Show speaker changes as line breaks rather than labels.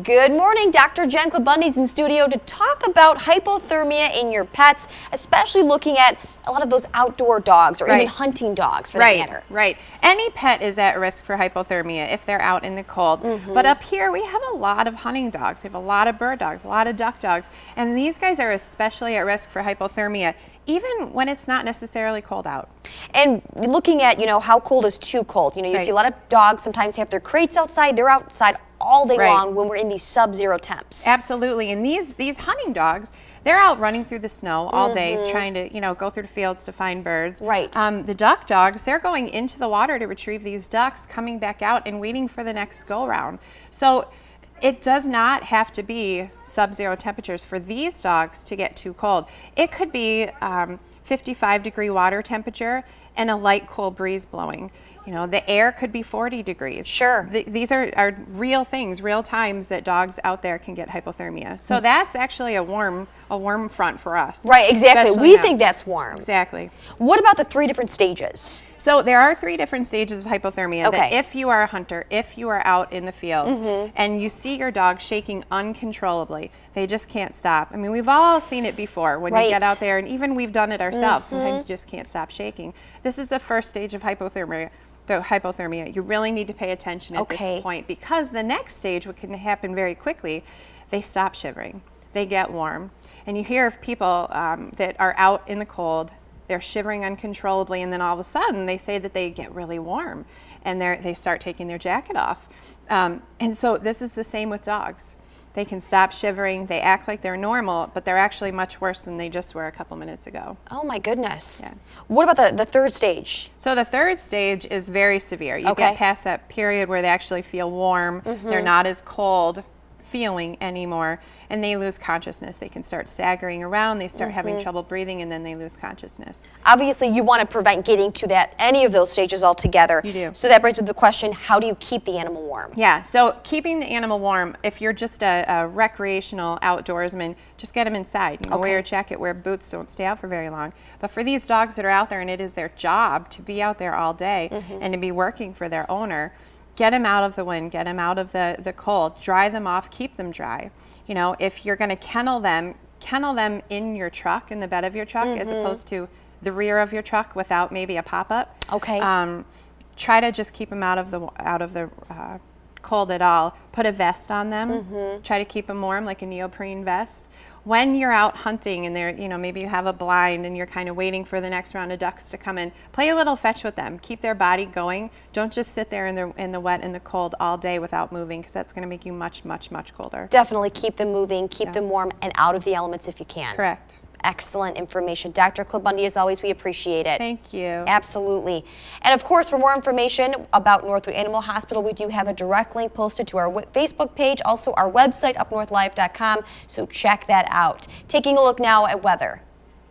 Good morning. Dr. Jen Klabundy's in studio to talk about hypothermia in your pets, especially looking at a lot of those outdoor dogs or even hunting dogs for that matter.
Right. Any pet is at risk for hypothermia if they're out in the cold. But up here we have a lot of hunting dogs. We have a lot of bird dogs, a lot of duck dogs, and these guys are especially at risk for hypothermia even when it's not necessarily cold out.
And looking at, how cold is too cold? You see a lot of dogs sometimes have their crates outside. They're outside all day long when we're in these sub-zero temps.
Absolutely. And these hunting dogs, they're out running through the snow all day trying to, go through the fields to find birds.
Right.
The duck dogs, they're going into the water to retrieve these ducks, coming back out and waiting for the next go-round. So it does not have to be sub-zero temperatures for these dogs to get too cold. It could be 55-degree water temperature and a light cool breeze blowing. The air could be 40 degrees.
Sure.
These are real things, real times that dogs out there can get hypothermia. So that's actually a warm front for us.
Right, exactly. We think that's warm.
Exactly.
What about the 3 different stages?
So there are 3 different stages of hypothermia.
Okay.
That if you are a hunter, if you are out in the fields and you see your dog shaking uncontrollably, they just can't stop. I mean, we've all seen it before when you get out there, and even we've done it ourselves. Sometimes you just can't stop shaking. This is the first stage of hypothermia. You really need to pay attention at this point, because the next stage, what can happen very quickly, they stop shivering, they get warm. And you hear of people that are out in the cold, they're shivering uncontrollably, and then all of a sudden they say that they get really warm and they start taking their jacket off. And so this is the same with dogs. They can stop shivering, they act like they're normal, but they're actually much worse than they just were a couple minutes ago.
Oh my goodness.
Yeah.
What about the 3rd stage?
So the 3rd stage is very severe. You get past that period where they actually feel warm, they're not as cold feeling anymore, and they lose consciousness. They can start staggering around, they start having trouble breathing, and then they lose consciousness.
Obviously, you want to prevent getting to any of those stages altogether.
You do.
So that brings up the question, how do you keep the animal warm?
Yeah, so keeping the animal warm, if you're just a recreational outdoorsman, just get them inside. Wear your jacket, wear boots, don't stay out for very long. But for these dogs that are out there and it is their job to be out there all day and to be working for their owner, get them out of the wind, get them out of the cold, dry them off, keep them dry. If you're going to kennel them in your truck, in the bed of your truck, as opposed to the rear of your truck without maybe a pop-up.
Okay.
Try to just keep them out of the cold at all. Put a vest on them. Try to keep them warm, like a neoprene vest. When you're out hunting and maybe you have a blind and you're kind of waiting for the next round of ducks to come in, play a little fetch with them. Keep their body going. Don't just sit there in the wet and the cold all day without moving, because that's going to make you much, much, much colder.
Definitely keep them moving, keep them warm, and out of the elements if you can.
Correct.
Excellent information. Dr. Klabundy, as always, we appreciate it.
Thank you.
Absolutely. And of course, for more information about Northwood Animal Hospital, we do have a direct link posted to our Facebook page, also our website, UpNorthLive.com, so check that out. Taking a look now at weather.